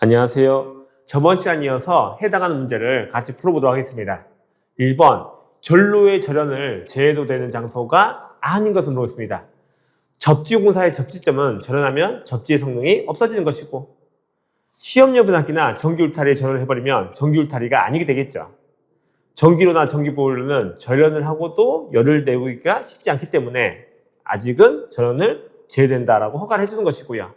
안녕하세요. 저번 시간 이어서 해당하는 문제를 같이 풀어보도록 하겠습니다. 1번, 전로의 절연을 제해도 되는 장소가 아닌 것을 물었습니다. 접지공사의 접지점은 절연하면 접지의 성능이 없어지는 것이고, 시험여분학기나 전기울타리에 절연을 해버리면 전기울타리가 아니게 되겠죠. 전기로나 전기보일러는 절연을 하고도 열을 내우기가 쉽지 않기 때문에 아직은 절연을 제외된다라고 허가를 해주는 것이고요.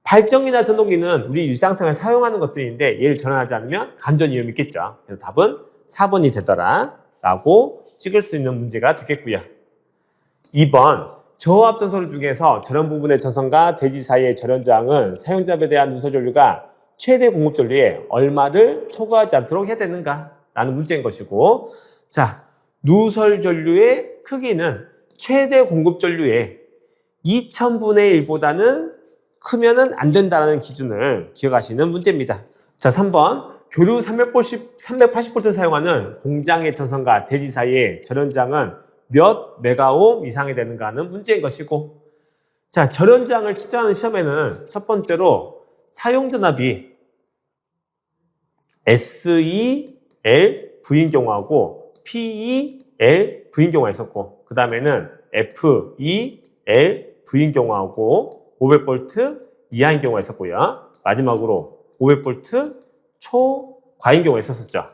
발전기나 전동기는 우리 일상생활에 사용하는 것들인데 얘를 절연하지 않으면 감전 위험이 있겠죠. 그래서 답은 4번이 되더라 라고 찍을 수 있는 문제가 되겠고요. 2번, 저압전선로 중에서 절연 부분의 전선과 대지 사이의 절연저항은 사용자에 대한 누설전류가 최대 공급전류에 얼마를 초과하지 않도록 해야 되는가 라는 문제인 것이고, 자, 누설전류의 크기는 최대 공급전류의 2000분의 1보다는 크면은 안 된다는 기준을 기억하시는 문제입니다. 자, 3번. 교류 380V 사용하는 공장의 전선과 대지 사이의 절연저항은 몇 메가옴 이상이 되는가 하는 문제인 것이고, 자, 절연저항을 측정하는 시험에는 첫 번째로 사용전압이 SELV인 경우하고 PELV인 경우가 있었고, 그 다음에는 FELV인 경우하고 500V 이하인 경우가 있었고요. 마지막으로 500V 초과인 경우가 있었었죠.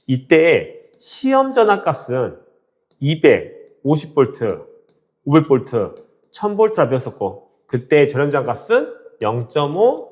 이때 시험 전압값은 250V, 500V, 1000V라 배웠었고, 그때 절연저항 값은 0.5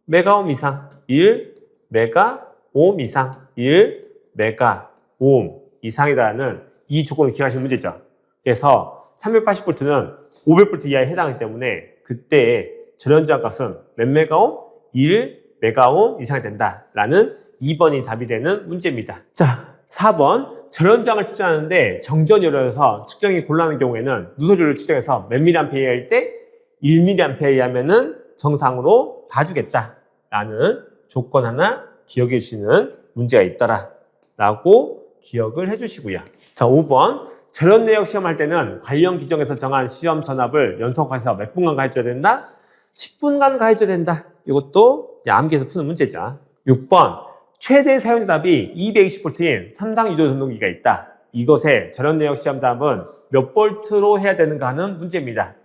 메가옴 이상, 1 메가옴 이상, 1 메가옴 이상이라는 이 조건을 기억하시는 문제죠. 그래서 380V는 500V 이하에 해당하기 때문에 그때 절연저항 값은 몇 메가옴? 1 메가옴 이상이 된다라는 2번이 답이 되는 문제입니다. 자, 4번. 절연저항을 측정하는데 정전열에서 측정이 곤란한 경우에는 누설율을 측정해서 몇 mA일 때 1mA 하면은 정상으로 봐주겠다라는 조건 하나 기억해 주시는 문제가 있더라라고 기억을 해주시고요. 자, 5번. 절연 내역 시험할 때는 관련 규정에서 정한 시험 전압을 연속해서 몇 분간 가해줘야 된다? 10분간 가해줘야 된다. 이것도 암기해서 푸는 문제죠. 6번, 최대 사용 전압이 220V인 삼상 유도 전동기가 있다. 이것의 절연 내역 시험 전압은 몇 볼트로 해야 되는가 하는 문제입니다.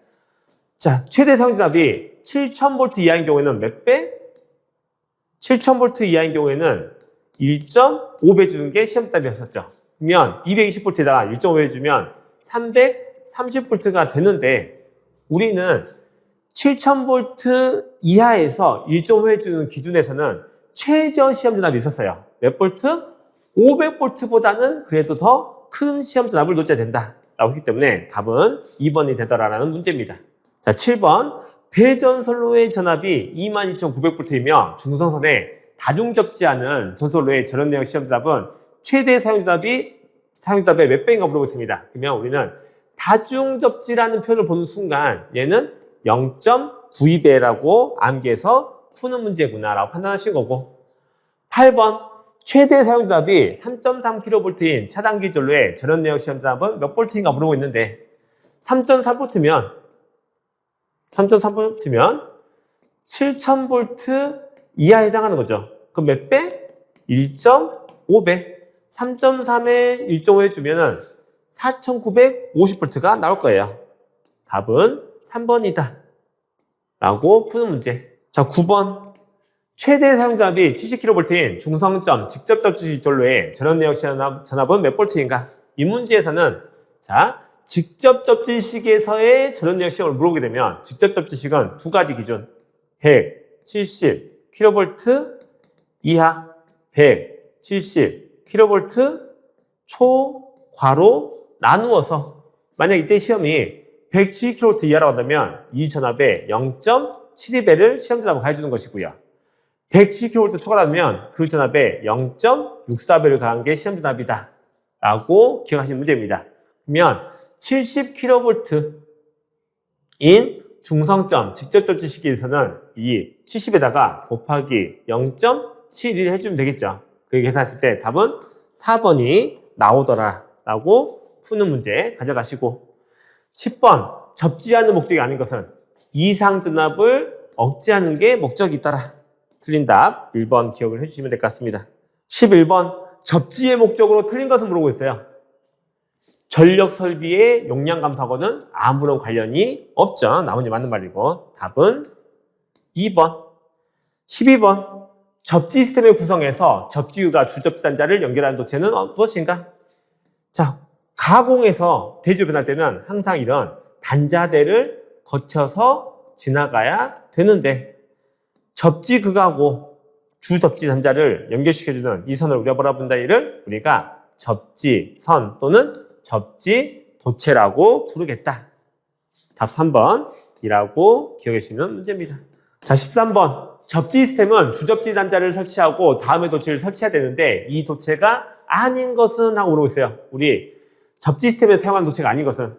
자, 최대 사용 전압이 7000V 이하인 경우에는 몇 배? 7000V 이하인 경우에는 1.5배 주는 게 시험 답이었었죠. 그러면 220V에다가 1.5 해주면 330V가 되는데, 우리는 7000V 이하에서 1.5 해주는 기준에서는 최저 시험 전압이 있었어요. 몇 볼트? 500V보다는 그래도 더 큰 시험 전압을 놓쳐야 된다 라고 했기 때문에 답은 2번이 되더라라는 문제입니다. 자, 7번. 배전선로의 전압이 22900V이며 중성선에 다중접지하는 전선로의 절연 내역 시험 전압은 최대 사용전압의 몇 배인가 물어보고 있습니다. 그러면 우리는 다중접지라는 표현을 보는 순간 얘는 0.92배라고 암기해서 푸는 문제구나 라고 판단하신 거고, 8번. 최대 사용전압이 3.3kV인 차단기 전로의 절연 내역 시험 전압은 몇 볼트인가 물어보고 있는데 3.3V면 7000V 이하에 해당하는 거죠. 그럼 몇 배? 1.5배. 3.3에 1.5 해주면은 4950V가 나올 거예요. 답은 3번이다 라고 푸는 문제. 자, 9번. 최대 사용전압이 70kV인 중성점 직접 접지 전로의 절연 내역 전압은 몇 볼트인가? 이 문제에서는, 자, 직접 접지식에서의 절연 내역 시험을 물어보게 되면 직접 접지식은 두 가지 기준, 170kV 이하, 170kV 초과로 나누어서, 만약 이때 시험이 170kV 이하라고 한다면 이 전압의 0.72배를 시험 전압으로 가해주는 것이고요. 170kV 초과라면 그 전압의 0.64배를 가한 게 시험 전압이다 라고 기억하시는 문제입니다. 그러면 70kV인 중성점 직접 접지 시기에서는 이 70에다가 곱하기 0.71 해주면 되겠죠. 그렇게 계산했을 때 답은 4번이 나오더라 라고 푸는 문제 가져가시고, 10번. 접지하는 목적이 아닌 것은 이상 전압을 억제하는 게 목적이 있더라. 틀린 답 1번 기억을 해주시면 될 것 같습니다. 11번 접지의 목적으로 틀린 것을 물어보고 있어요. 전력 설비의 용량 감소하고는 아무런 관련이 없죠. 나머지 맞는 말이고 답은 2번. 12번 접지 시스템의 구성에서 접지유가 주접지 단자를 연결하는 도체는 무엇인가? 자, 가공에서 대지로 변할 때는 항상 이런 단자대를 거쳐서 지나가야 되는데 접지극하고 주접지 단자를 연결시켜주는 이 선을 우리가 뭐라 부른다? 이를 우리가 접지선 또는 접지도체라고 부르겠다. 답 3번이라고 기억해 주시는 문제입니다. 자, 13번. 접지 시스템은 주접지 단자를 설치하고 다음에 도체를 설치해야 되는데 이 도체가 아닌 것은 하고 물어보고 있어요. 우리 접지 시스템에서 사용하는 도체가 아닌 것은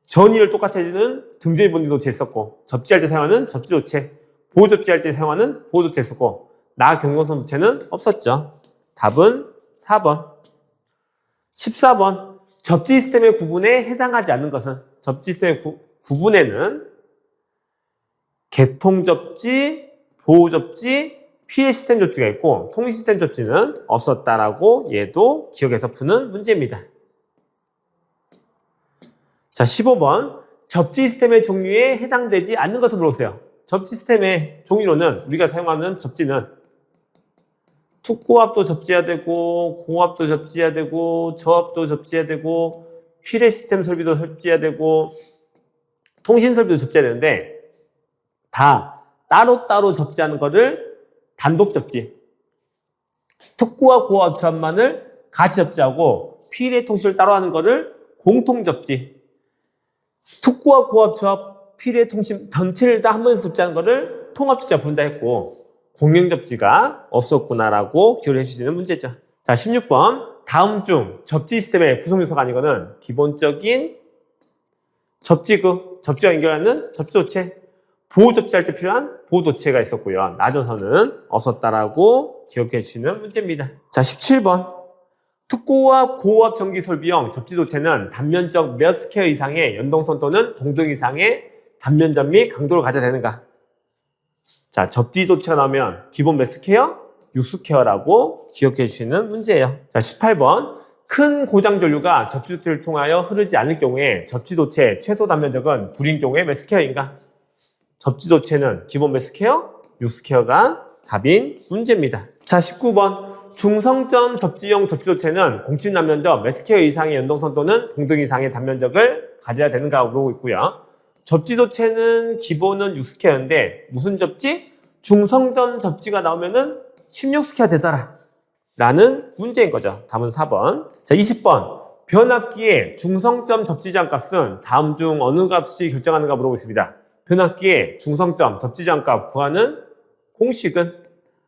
전이를 똑같이 해주는 등전이 본드 도체 있었고 접지할 때 사용하는 접지 도체, 보호 접지할 때 사용하는 보호 도체 있었고 나 경고선 도체는 없었죠. 답은 4번. 14번. 접지 시스템의 구분에 해당하지 않는 것은 접지 시스템의 구분에는 개통 접지, 보호 접지, 피해 시스템 접지가 있고 통신 시스템 접지는 없었다라고 얘도 기억해서 푸는 문제입니다. 자, 15번. 접지 시스템의 종류에 해당되지 않는 것을 물어보세요. 접지 시스템의 종류로는 우리가 사용하는 접지는 특고압도 접지해야 되고 고압도 접지해야 되고 저압도 접지해야 되고 피해 시스템 설비도 접지해야 되고 통신 설비도 접지해야 되는데 다 따로따로 접지하는 거를 단독 접지, 특고압 고압 저압만을 같이 접지하고 피해 통신을 따로 하는 거를 공통 접지, 특고압 고압 저압 피해 통신 전체를 다 한 번에 접지하는 거를 통합 접지가 부른다 했고 공용 접지가 없었구나라고 기억을 해주시는 문제죠. 자, 16번. 다음 중 접지 시스템의 구성 요소가 아닌 것은 기본적인 접지구, 접지와 연결하는 접지도체, 보호 접지할 때 필요한 보호도체가 있었고요. 나전선은 없었다라고 기억해 주시는 문제입니다. 자, 17번. 특고압, 고압 전기 설비용 접지도체는 단면적 몇 스퀘어 이상의 연동선 또는 동등 이상의 단면적 및 강도를 가져야 되는가? 자, 접지도체가 나오면 기본 몇 스퀘어? 6스퀘어라고 기억해 주시는 문제예요. 자, 18번. 큰 고장 전류가 접지도체를 통하여 흐르지 않을 경우에 접지도체 최소 단면적은 구린 경우에 몇 스퀘어인가? 접지도체는 기본 몇 스퀘어? 6스퀘어가 답인 문제입니다. 자, 19번. 중성점 접지용 접지도체는 공침 단면적 몇 스퀘어 이상의 연동선 또는 동등 이상의 단면적을 가져야 되는가 물어보고 있고요. 접지도체는 기본은 6스퀘어인데 무슨 접지? 중성점 접지가 나오면은 16스퀘어 되더라 라는 문제인 거죠. 답은 4번. 자, 20번. 변압기의 중성점 접지장 값은 다음 중 어느 값이 결정하는가 물어보고 있습니다. 변압기의 중성점 접지장 값 구하는 공식은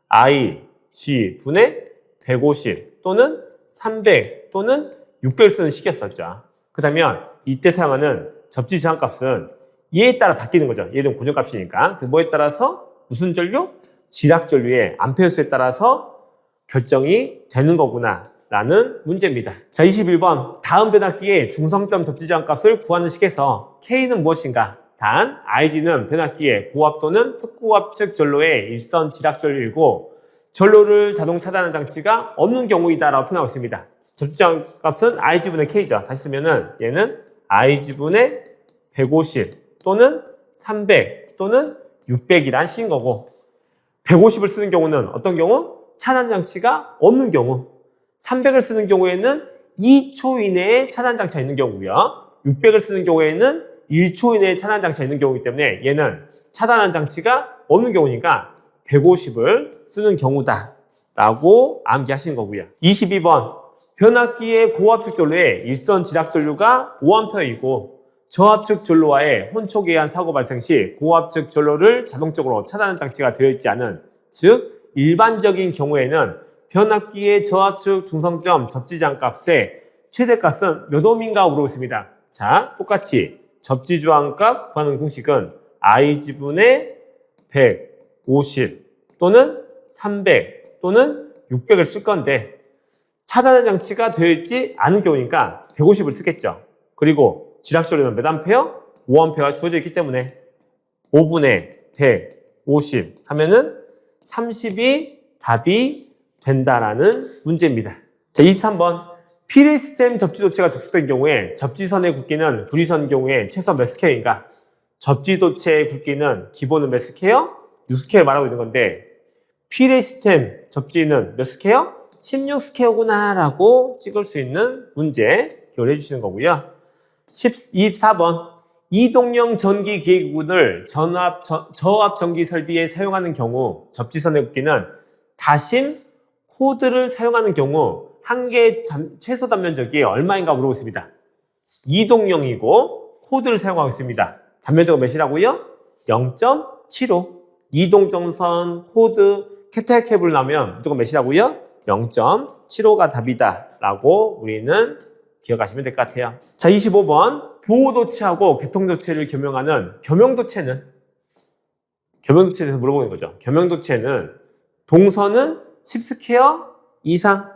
I, G 분의 150 또는 300 또는 600을 쓰는 식이었었죠. 그렇다면 이때 사용하는 접지장 값은 얘에 따라 바뀌는 거죠. 얘는 고정값이니까. 뭐에 따라서 무슨 전류? 지락 전류의 암페어수에 따라서 결정이 되는 거구나 라는 문제입니다. 자, 21번. 다음 변압기의 중성점 접지장 값을 구하는 식에서 K는 무엇인가? 단, IG는 변압기의 고압 또는 특고압 측 전로의 일선 지락 전류이고 전로를 자동 차단하는 장치가 없는 경우이다라고 표현하고 있습니다. 접지장 값은 IG분의 K죠. 다시 쓰면은 얘는 IG분의 150 또는 300 또는 600이란 식인 거고 150을 쓰는 경우는 어떤 경우? 차단 장치가 없는 경우 300을 쓰는 경우에는 2초 이내에 차단 장치가 있는 경우고요. 600을 쓰는 경우에는 1초 이내에 차단 장치가 있는 경우이기 때문에 얘는 차단하는 장치가 없는 경우니까 150을 쓰는 경우다 라고 암기하시는 거고요. 22번. 변압기의 고압측 전로의 일선 지락 전류가 5A이고 저압측 전로와의 혼촉에 의한 사고 발생 시 고압측 전로를 자동적으로 차단하는 장치가 되어 있지 않은 즉 일반적인 경우에는 변압기의 저압측 중성점 접지장 값의 최대값은 몇 ohm인가 물어보고 있습니다. 자, 똑같이 접지저항값 구하는 공식은 IG분의 150 또는 300 또는 600을 쓸 건데 차단하는 장치가 되어 있지 않은 경우니까 150을 쓰겠죠. 그리고 지락전류는 몇 암페어? 5A가 주어져 있기 때문에 5분의 150 하면은 30이 답이 된다라는 문제입니다. 자, 23번. 피레시스템 접지도체가 접속된 경우에 접지선의 굵기는 구리선 경우에 최소 몇 스퀘어인가? 접지도체의 굵기는 기본은 몇 스퀘어? 6스퀘어 말하고 있는 건데 피레시스템 접지는 몇 스퀘어? 16스퀘어구나 라고 찍을 수 있는 문제 기억을 해주시는 거고요. 24번. 이동형 전기 기계구를 저압 전기 설비에 사용하는 경우 접지선의 굵기는 다심 코드를 사용하는 경우 한 개의 최소 단면적이 얼마인가 물어보고 있습니다. 이동형이고 코드를 사용하고 있습니다. 단면적은 몇이라고요? 0.75. 이동정선 코드 캡탈 캡을 나면 무조건 몇이라고요? 0.75가 답이다 라고 우리는 기억하시면 될 것 같아요. 자, 25번. 보호도체하고 개통도체를 겸용하는 겸용도체는 대해서 물어보는 거죠. 겸용도체는 동선은 10스퀘어 이상,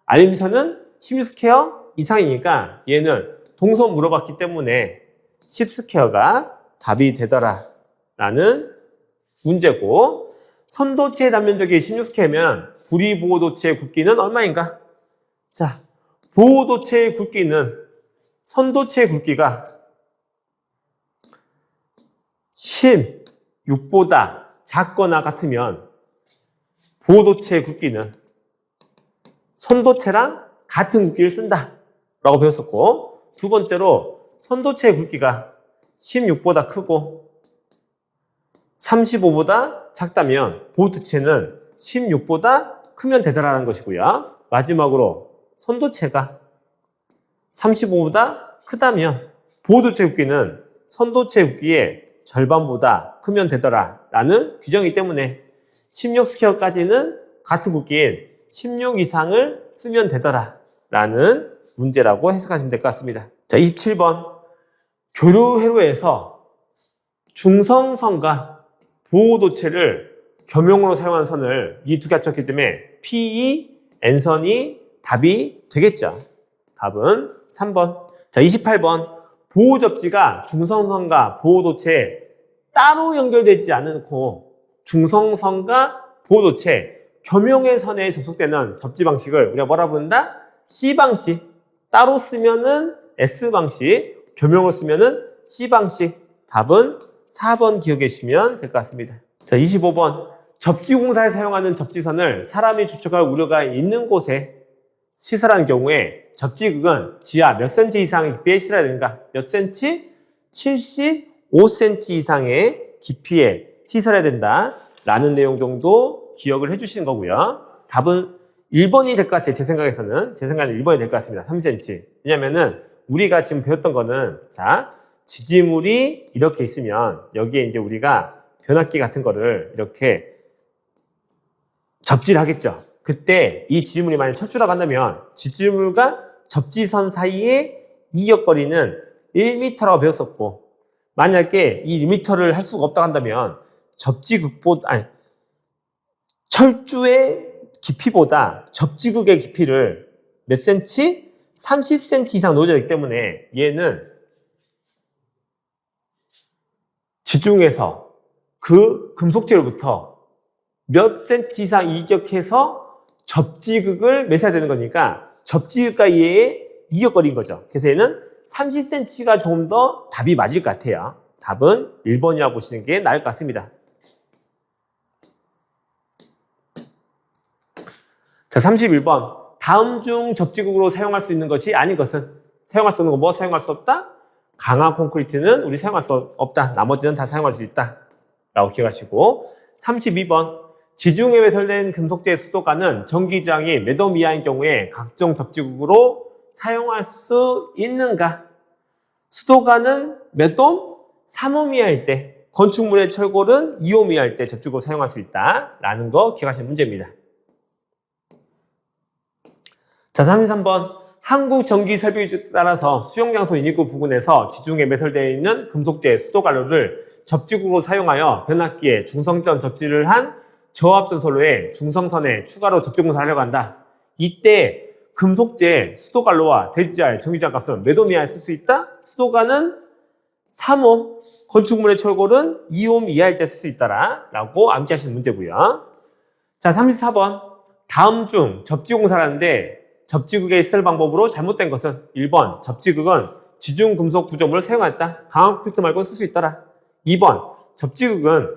알림선은 16스퀘어 이상이니까 얘는 동선 물어봤기 때문에 10스퀘어가 답이 되더라 라는 문제고, 선도체의 단면적이 16스퀘어면 구리보호도체의 굵기는 얼마인가? 자, 보호도체의 굵기는 선도체의 굵기가 16보다 작거나 같으면 보호도체의 굵기는 선도체랑 같은 굵기를 쓴다 라고 배웠었고, 두 번째로 선도체의 굵기가 16보다 크고 35보다 작다면 보호도체는 16보다 크면 되더라는 것이고요. 마지막으로 선도체가 35보다 크다면 보호도체 굵기는 선도체 굵기의 절반보다 크면 되더라 라는 규정이기 때문에 16스퀘어까지는 같은 굵기인 16 이상을 쓰면 되더라 라는 문제라고 해석하시면 될 것 같습니다. 자, 27번. 교류회로에서 중성선과 보호도체를 겸용으로 사용하는 선을 이 두 개 합쳤기 때문에 PE, N선이 답이 되겠죠. 답은 3번. 자, 28번. 보호접지가 중성선과 보호도체에 따로 연결되지 않고 중성선과 보호도체 겸용의 선에 접속되는 접지 방식을 우리가 뭐라 부른다? C방식. 따로 쓰면은 S방식, 겸용을 쓰면은 C방식. 답은 4번 기억해 주시면 될 것 같습니다. 자, 25번. 접지공사에 사용하는 접지선을 사람이 추측할 우려가 있는 곳에 시설하는 경우에 접지극은 지하 몇 cm 이상의 깊이에 시설해야 되는가? 몇 cm? 75cm 이상의 깊이에 시설해야 된다 라는 내용 정도 기억을 해주시는 거고요. 답은 1번이 될 것 같아요. 제 생각에는 1번이 될 것 같습니다. 3cm. 왜냐면은 우리가 지금 배웠던 거는, 자, 지지물이 이렇게 있으면 여기에 이제 우리가 변압기 같은 거를 이렇게 접지를 하겠죠. 그때 이 지지물이 만약 철출하고 한다면 지지물과 접지선 사이의 이격거리는 1m라고 배웠었고, 만약에 이 1m를 할 수가 없다고 한다면 철주의 깊이보다 접지극의 깊이를 몇 cm? 30cm 이상 넣어야 되기 때문에 얘는 지중에서 그 금속재로부터 몇 cm 이상 이격해서 접지극을 매서야 되는 거니까 접지극과 얘의 이격거리인 거죠. 그래서 얘는 30cm가 좀 더 답이 맞을 것 같아요. 답은 1번이라고 보시는 게 나을 것 같습니다. 자, 31번. 다음 중 접지극으로 사용할 수 있는 것이 아닌 것은? 사용할 수 없는 거 뭐 사용할 수 없다? 강화 콘크리트는 우리 사용할 수 없다. 나머지는 다 사용할 수 있다 라고 기억하시고, 32번. 지중해 배설된 금속재 수도가는 전기저항이 몇 옴 이하인 경우에 각종 접지극으로 사용할 수 있는가? 수도가는 몇 옴? 3옴 이하일 때, 건축물의 철골은 2옴 이하일 때 접지극으로 사용할 수 있다라는 거 기억하시는 문제입니다. 자, 33번. 한국전기설비규칙에 따라서 수용장소 인입구 부근에서 지중해 매설되어 있는 금속재 수도관로를 접지구로 사용하여 변압기에 중성전 접지를 한 저압전선로에 중성선에 추가로 접지공사를 하려고 한다. 이때 금속재 수도관로와 대지자의 전기저항 값은 몇 옴 이하에 쓸 수 있다? 수도관은 3옴, 건축물의 철골은 2옴 이하일 때 쓸 수 있다라고 암기하시는 문제고요. 자, 34번. 다음 중 접지공사라는데 접지극의 쓸 방법으로 잘못된 것은 1번 접지극은 지중금속 구조물을 사용했다. 강한 콘크리트 말고 쓸 수 있더라. 2번 접지극은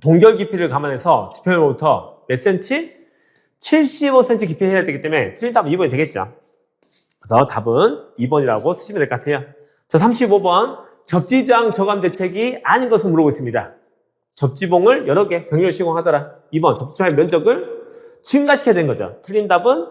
동결 깊이를 감안해서 지표면부터 몇 cm? 75cm 깊이 해야 되기 때문에 틀린 답은 2번이 되겠죠. 그래서 답은 2번이라고 쓰시면 될 것 같아요. 자, 35번. 접지저항 저감 대책이 아닌 것을 물어보고 있습니다. 접지봉을 여러 개 병렬 시공하더라. 2번 접지봉의 면적을 증가시켜야 되는 거죠. 틀린 답은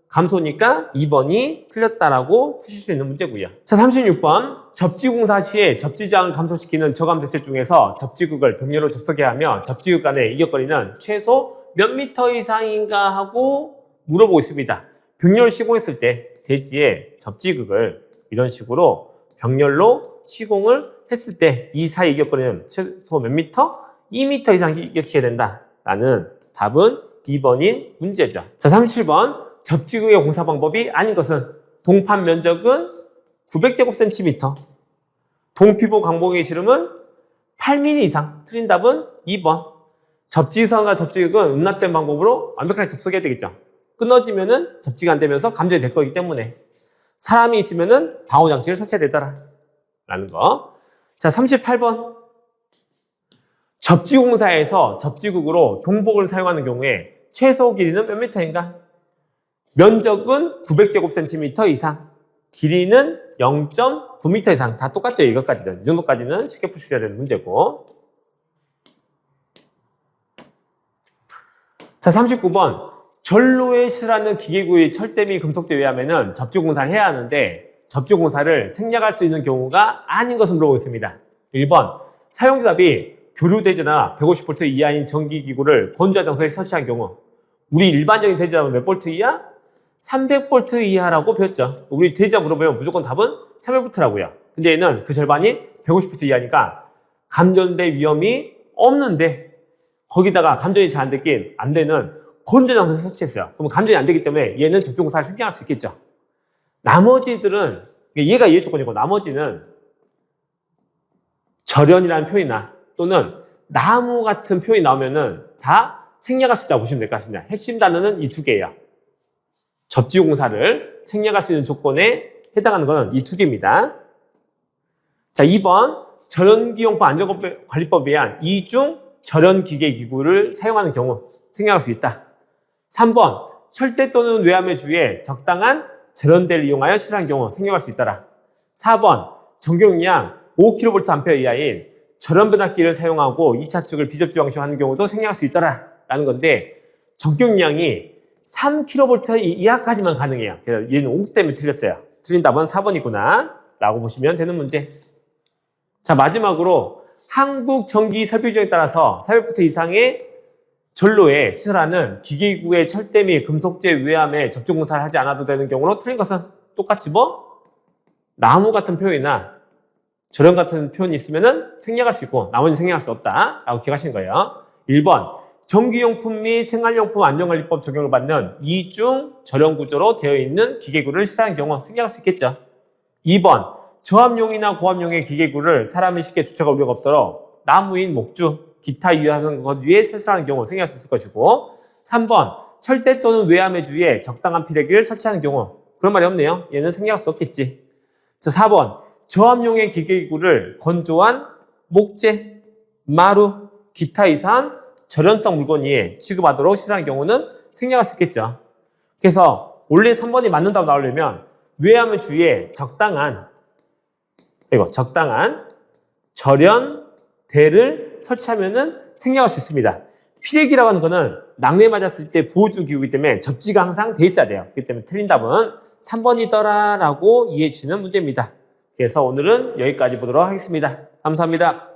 감소니까 2번이 틀렸다라고 푸실 수 있는 문제고요. 자, 36번. 접지공사 시에 접지저항을 감소시키는 저감 대책 중에서 접지극을 병렬로 접속해야 하며 접지극 간의 이격거리는 최소 몇 미터 이상인가 하고 물어보고 있습니다. 병렬 시공했을 때 대지에 접지극을 이런 식으로 병렬로 시공을 했을 때 이 사이 이격거리는 최소 몇 미터? 2미터 이상 이격해야 된다라는 답은 2번인 문제죠. 자, 37번. 접지극의 공사 방법이 아닌 것은 동판 면적은 900제곱센티미터, 동피부 강봉의 시름은 8mm 이상. 틀린 답은 2번. 접지선과 접지극은 음납된 방법으로 완벽하게 접속해야 되겠죠. 끊어지면은 접지가 안 되면서 감전이 될 거기 때문에 사람이 있으면은 방호 장치를 설치해야 되더라 라는 거. 자, 38번. 접지공사에서 접지극으로 동복을 사용하는 경우에 최소 길이는 몇 미터인가? 면적은 900제곱센티미터 이상, 길이는 0.9m 이상. 다 똑같죠, 이것까지는. 이 정도까지는 쉽게 푸셔야 되는 문제고. 자, 39번. 전로에 실하는 기계구의 철대 및 금속재 외야면은 접지공사를 해야 하는데 접지공사를 생략할 수 있는 경우가 아닌 것을 물어보고 있습니다. 1번. 사용자답이 교류대지나 150V 이하인 전기기구를 건조한 장소에 설치한 경우. 우리 일반적인 대지답은 몇 볼트 이하? 300V 이하라고 배웠죠. 우리 대지답 물어보면 무조건 답은 300V라고요. 근데 얘는 그 절반이 150V 이하니까 감전될 위험이 없는데 거기다가 감전이 잘 안 되는 건조한 장소에 설치했어요. 그럼 감전이 안 되기 때문에 얘는 접지공사를 생략할 수 있겠죠. 나머지들은 얘가 예외 조건이고 나머지는 절연이라는 표현이나 또는 나무 같은 표현이 나오면은 다 생략할 수 있다고 보시면 될 것 같습니다. 핵심 단어는 이 두 개예요. 접지공사를 생략할 수 있는 조건에 해당하는 것은 이 두 개입니다. 자, 2번 절연기용법 안전관리법에 의한 이중 절연기계기구를 사용하는 경우 생략할 수 있다. 3번 철대 또는 외암의 주위에 적당한 절연대를 이용하여 실행한 경우 생략할 수 있더라. 4번 전경량 5kV 이하인 절연변압기를 사용하고 2차 축을 비접지 방식으로 하는 경우도 생략할 수 있더라 라는 건데 전경량이 3kV 이하까지만 가능해요. 그래서 얘는 5 때문에 틀렸어요. 틀린 답은 4번이구나 라고 보시면 되는 문제. 자, 마지막으로 한국전기설비규정에 따라서 400V 이상의 전로에 시설하는 기계기구의 철대 및 금속재 외암에 접지공사를 하지 않아도 되는 경우로 틀린 것은 똑같이 나무 같은 표현이나 절연 같은 표현이 있으면은 생략할 수 있고 나머지는 생략할 수 없다 라고 기억하시는 거예요. 1번 전기용품 및 생활용품 안전관리법 적용을 받는 이중 절연 구조로 되어 있는 기계구를 시사하는 경우 생략할 수 있겠죠. 2번 저압용이나 고압용의 기계구를 사람이 쉽게 주체가 우려가 없도록 나무인 목주, 기타 유효한 것 위에 세수하는 경우 생략할 수 있을 것이고 3번 철대 또는 외암의 주위에 적당한 피레기를 설치하는 경우 그런 말이 없네요. 얘는 생략할 수 없겠지. 자, 4번 저압용의 기계구를 건조한 목재, 마루, 기타 이상 절연성 물건 위에 취급하도록 실행하는 경우는 생략할 수 있겠죠. 그래서 원래 3번이 맞는다고 나오려면 외암의 주위에 적당한 절연대를 설치하면은 생략할 수 있습니다. 피레기라고 하는 거는 낙뢰 맞았을 때 보호주 기구이기 때문에 접지가 항상 돼 있어야 돼요. 그렇기 때문에 틀린 답은 3번이더라라고 이해해 주시는 문제입니다. 그래서 오늘은 여기까지 보도록 하겠습니다. 감사합니다.